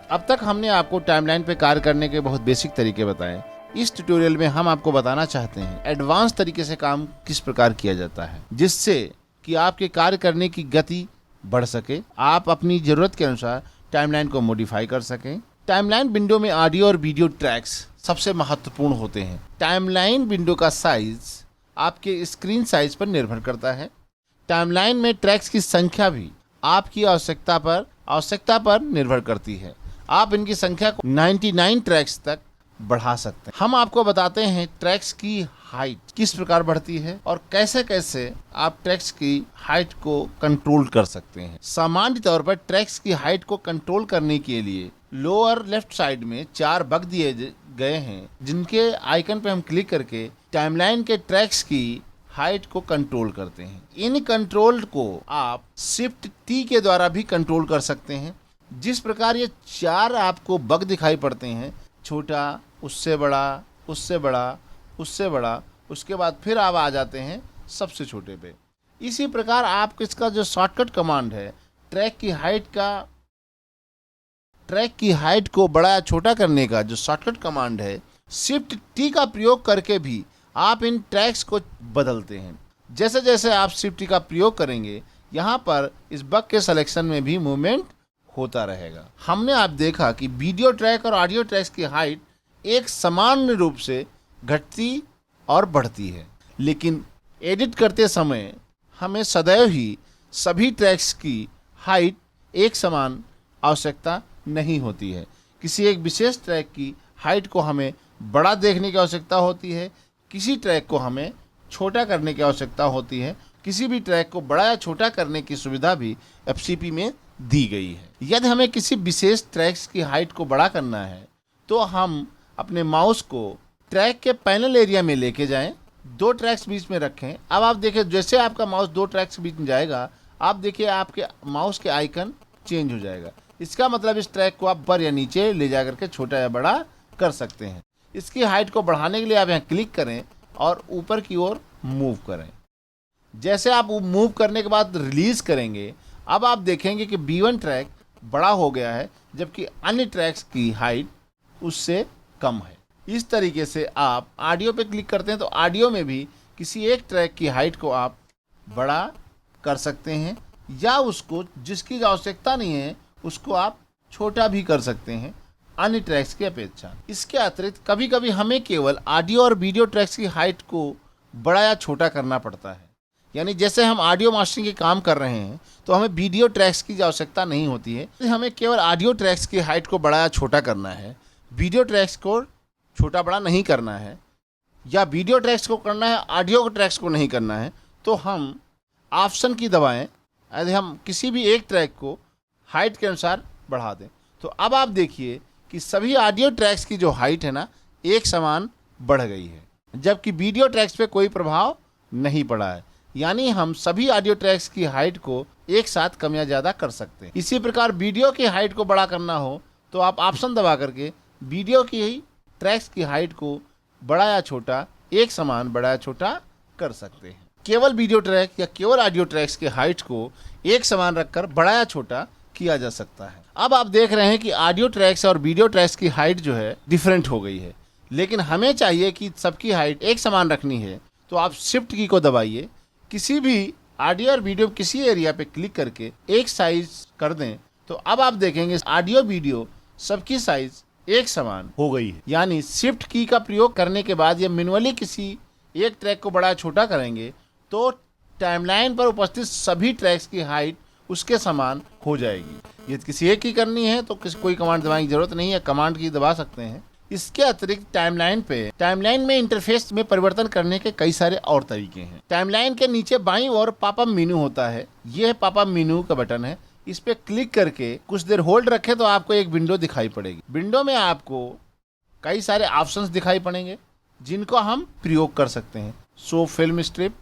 अब तक हमने आपको टाइमलाइन पे कार्य करने के बहुत बेसिक तरीके बताए। इस ट्यूटोरियल में हम आपको बताना चाहते हैं एडवांस तरीके से काम किस प्रकार किया जाता है, जिससे कि आपके कार्य करने की गति बढ़ सके, आप अपनी जरूरत के अनुसार टाइमलाइन को मॉडिफाई कर सकें। टाइमलाइन विंडो में ऑडियो और वीडियो ट्रैक्स सबसे महत्वपूर्ण होते हैं। टाइमलाइन विंडो का साइज आपके स्क्रीन साइज पर निर्भर करता है। टाइमलाइन में ट्रैक्स की संख्या भी आपकी आवश्यकता पर निर्भर करती है। आप इनकी संख्या को 99 ट्रैक्स तक बढ़ा सकते हैं। हम आपको बताते हैं ट्रैक्स की हाइट किस प्रकार बढ़ती है और कैसे कैसे आप ट्रैक्स की हाइट को कंट्रोल कर सकते हैं। सामान्य तौर पर ट्रैक्स की हाइट को कंट्रोल करने के लिए लोअर लेफ्ट साइड में 4 बग दिए गए हैं, जिनके आइकन पे हम क्लिक करके टाइमलाइन के ट्रैक्स की हाइट को कंट्रोल करते हैं। इन कंट्रोल को आप शिफ्ट टी के द्वारा भी कंट्रोल कर सकते हैं। जिस प्रकार ये 4 आपको बग दिखाई पड़ते हैं, छोटा, उससे बड़ा, उससे बड़ा, उससे बड़ा, उसके बाद फिर आप आ जाते हैं सबसे छोटे पे। इसी प्रकार आप इसका जो शॉर्टकट कमांड है ट्रैक की हाइट को बड़ा या छोटा करने का जो शॉर्टकट कमांड है, शिफ्ट टी का प्रयोग करके भी आप इन ट्रैक्स को बदलते हैं। जैसे जैसे आप शिफ्ट टी का प्रयोग करेंगे, यहाँ पर इस बग के सिलेक्शन में भी मूवमेंट होता रहेगा। हमने आप देखा कि वीडियो ट्रैक और ऑडियो ट्रैक्स की हाइट एक समान रूप से घटती और बढ़ती है, लेकिन एडिट करते समय हमें सदैव ही सभी ट्रैक्स की हाइट एक समान आवश्यकता नहीं होती है। किसी एक विशेष ट्रैक की हाइट को हमें बड़ा देखने की आवश्यकता होती है, किसी ट्रैक को हमें छोटा करने की आवश्यकता होती है। किसी भी ट्रैक को बड़ा या छोटा करने की सुविधा भी एफसीपी में दी गई है। यदि हमें किसी विशेष ट्रैक्स की हाइट को बड़ा करना है तो हम अपने माउस को ट्रैक के पैनल एरिया में लेके जाएं, 2 ट्रैक्स बीच में रखें। अब आप देखिए जैसे आपका माउस 2 ट्रैक्स के बीच में जाएगा, आप देखिए आपके माउस के आइकन चेंज हो जाएगा। इसका मतलब इस ट्रैक को आप ऊपर या नीचे ले जा करके छोटा या बड़ा कर सकते हैं। इसकी हाइट को बढ़ाने के लिए आप यहाँ क्लिक करें और ऊपर की ओर मूव करें। जैसे आप मूव करने के बाद रिलीज करेंगे, अब आप देखेंगे कि B1 ट्रैक बड़ा हो गया है, जबकि अन्य ट्रैक्स की हाइट उससे कम है। इस तरीके से आप ऑडियो पे क्लिक करते हैं तो ऑडियो में भी किसी एक ट्रैक की हाइट को आप बड़ा कर सकते हैं, या उसको जिसकी आवश्यकता नहीं है उसको आप छोटा भी कर सकते हैं अन्य ट्रैक्स की अपेक्षा। इसके अतिरिक्त कभी कभी हमें केवल ऑडियो और वीडियो ट्रैक्स की हाइट को बड़ा या छोटा करना पड़ता है। यानी जैसे हम ऑडियो मास्टरिंग के काम कर रहे हैं तो हमें वीडियो ट्रैक्स की आवश्यकता नहीं होती है, हमें केवल ऑडियो ट्रैक्स की हाइट को बड़ा या छोटा करना है, वीडियो ट्रैक्स को छोटा बड़ा नहीं करना है, या वीडियो ट्रैक्स को करना है ऑडियो ट्रैक्स को नहीं करना है, तो हम ऑप्शन की दबाएं। यदि हम किसी भी एक ट्रैक को हाइट के अनुसार बढ़ा दें तो अब आप देखिए कि सभी ऑडियो ट्रैक्स की जो हाइट है ना एक समान बढ़ गई है, जबकि वीडियो ट्रैक्स पे कोई प्रभाव नहीं पड़ा है। यानी हम सभी ऑडियो ट्रैक्स की हाइट को एक साथ कम या ज़्यादा कर सकते हैं। इसी प्रकार वीडियो की हाइट को बड़ा करना हो तो आप ऑप्शन दबा करके वीडियो की ही ट्रैक्स की हाइट को बड़ा या छोटा एक समान बड़ा या छोटा कर सकते हैं। केवल वीडियो ट्रैक या केवल ऑडियो ट्रैक्स की हाइट को एक समान रखकर बड़ा या छोटा किया जा सकता है। अब आप देख रहे हैं कि ऑडियो ट्रैक्स और वीडियो ट्रैक्स की हाइट जो है डिफरेंट हो गई है, लेकिन हमें चाहिए कि सबकी हाइट एक समान रखनी है, तो आप शिफ्ट की को दबाइए, किसी भी ऑडियो और वीडियो किसी एरिया पे क्लिक करके एक साइज कर दें, तो अब आप देखेंगे ऑडियो वीडियो सबकी साइज एक समान हो गई है। यानी शिफ्ट की का प्रयोग करने के बाद या मैन्युअली किसी एक ट्रैक को बड़ा छोटा करेंगे तो टाइमलाइन पर उपस्थित सभी ट्रैक्स की हाइट उसके समान हो जाएगी। यदि किसी एक की करनी है तो कोई कमांड दबाने की जरूरत नहीं है, कमांड की दबा सकते हैं। इसके अतिरिक्त टाइमलाइन में इंटरफेस में परिवर्तन करने के कई सारे और तरीके हैं। टाइमलाइन के नीचे बाईं ओर पॉपअप मेनू होता है, यह पॉपअप मेनू का बटन है। इस पे क्लिक करके कुछ देर होल्ड रखें तो आपको एक विंडो दिखाई पड़ेगी। विंडो में आपको कई सारे ऑप्शंस दिखाई पड़ेंगे जिनको हम प्रयोग कर सकते हैं। Show film strip,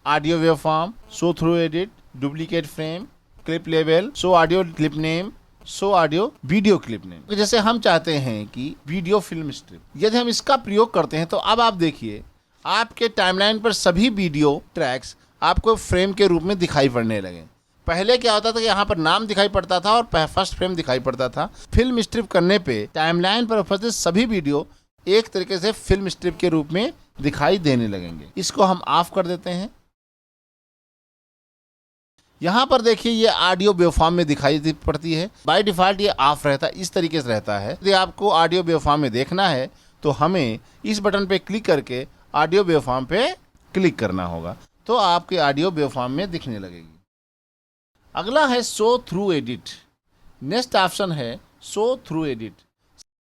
audio wave form, show through edit, duplicate frame, clip level, show audio clip name, show audio video clip name. जैसे हम चाहते हैं कि वीडियो फिल्म स्ट्रिप, यदि हम इसका प्रयोग करते हैं तो अब आप देखिए आपके टाइमलाइन पर सभी वीडियो ट्रैक्स आपको फ्रेम के रूप में दिखाई पड़ने लगे। पहले क्या होता था कि यहाँ पर नाम दिखाई पड़ता था और फर्स्ट फ्रेम दिखाई पड़ता था। फिल्म स्ट्रिप करने पे टाइमलाइन पर उपस्थित सभी वीडियो एक तरीके से फिल्म स्ट्रिप के रूप में दिखाई देने लगेंगे। इसको हम ऑफ कर देते हैं। यहाँ पर देखिए ये ऑडियो वेवफॉर्म में दिखाई पड़ती है। बाय डिफॉल्ट ये ऑफ रहता है, इस तरीके से रहता है। यदि आपको ऑडियो वेवफॉर्म में देखना है तो हमें इस बटन पे क्लिक करके ऑडियो वेवफॉर्म पे क्लिक करना होगा, तो आपके ऑडियो वेवफॉर्म में दिखने लगेगी। अगला है show through edit. Next option है शो थ्रू एडिट।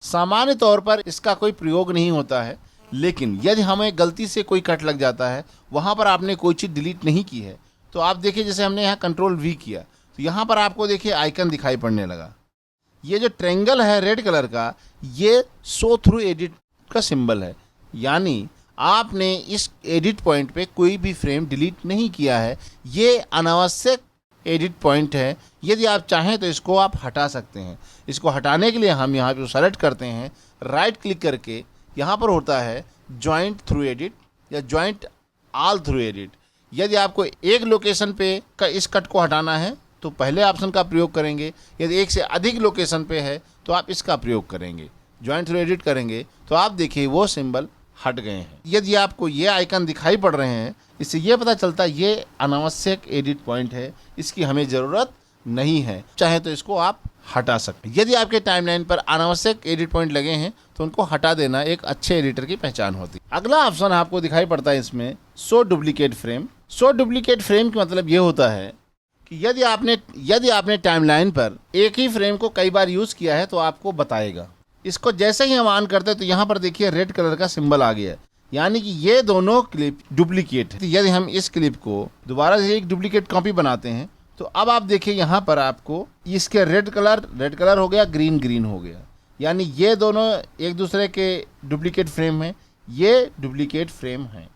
सामान्य तौर पर इसका कोई प्रयोग नहीं होता है, लेकिन यदि हमें गलती से कोई कट लग जाता है, वहाँ पर आपने कोई चीज़ डिलीट नहीं की है, तो आप देखिए जैसे हमने यहाँ कंट्रोल वी किया तो यहाँ पर आपको देखिए आइकन दिखाई पड़ने लगा। ये जो ट्रायंगल है रेड कलर का, ये शो थ्रू एडिट का सिंबल है, यानी आपने इस एडिट पॉइंट पे कोई भी फ्रेम डिलीट नहीं किया है। ये अनावश्यक एडिट पॉइंट है। यदि आप चाहें तो इसको आप हटा सकते हैं। इसको हटाने के लिए हम यहाँ पे सेलेक्ट करते हैं, राइट क्लिक करके यहाँ पर होता है जॉइंट थ्रू एडिट या जॉइंट ऑल थ्रू एडिट। यदि आपको एक लोकेशन पे का इस कट को हटाना है तो पहले ऑप्शन का प्रयोग करेंगे। यदि एक से अधिक लोकेशन पे है तो आप इसका प्रयोग करेंगे, जॉइंट थ्रू एडिट करेंगे, तो आप देखिए वो सिंबल हट गए हैं। यदि आपको ये आइकन दिखाई पड़ रहे हैं, इससे ये पता चलता है ये अनावश्यक एडिट पॉइंट है, इसकी हमें ज़रूरत नहीं है। चाहे तो इसको आप हटा सकते हैं। यदि आपके टाइमलाइन पर अनावश्यक एडिट पॉइंट लगे हैं तो उनको हटा देना एक अच्छे एडिटर की पहचान होती है। अगला ऑप्शन आपको दिखाई पड़ता है इसमें show duplicate frame. Show duplicate frame का मतलब ये होता है कि यदि आपने टाइमलाइन पर एक ही फ्रेम को कई बार यूज़ किया है तो आपको बताएगा। इसको जैसे ही हम ऑन करते हैं तो यहाँ पर देखिए रेड कलर का सिंबल आ गया है, यानी कि ये दोनों क्लिप डुप्लीकेट है। यदि हम इस क्लिप को दोबारा से एक डुप्लीकेट कॉपी बनाते हैं तो अब आप देखिए यहाँ पर आपको इसके रेड कलर हो गया, ग्रीन हो गया, यानी ये दोनों एक दूसरे के डुप्लीकेट फ्रेम हैं, ये डुप्लीकेट फ्रेम हैं।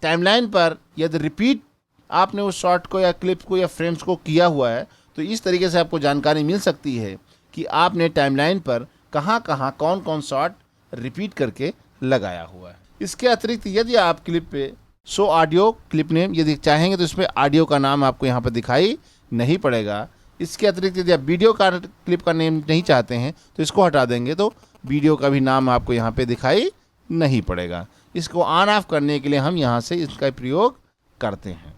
टाइमलाइन पर यदि रिपीट आपने उस शॉट को या क्लिप को या फ्रेम्स को किया हुआ है तो इस तरीके से आपको जानकारी मिल सकती है कि आपने टाइमलाइन पर कहाँ कौन शॉट रिपीट करके लगाया हुआ है। इसके अतिरिक्त यदि आप क्लिप पे शो ऑडियो क्लिप नेम यदि चाहेंगे तो इसमें ऑडियो का नाम आपको यहाँ पर दिखाई नहीं पड़ेगा। इसके अतिरिक्त यदि आप वीडियो का क्लिप का नेम नहीं चाहते हैं तो इसको हटा देंगे तो वीडियो का भी नाम आपको यहाँ पे दिखाई नहीं पड़ेगा। इसको ऑन ऑफ करने के लिए हम यहाँ से इसका प्रयोग करते हैं।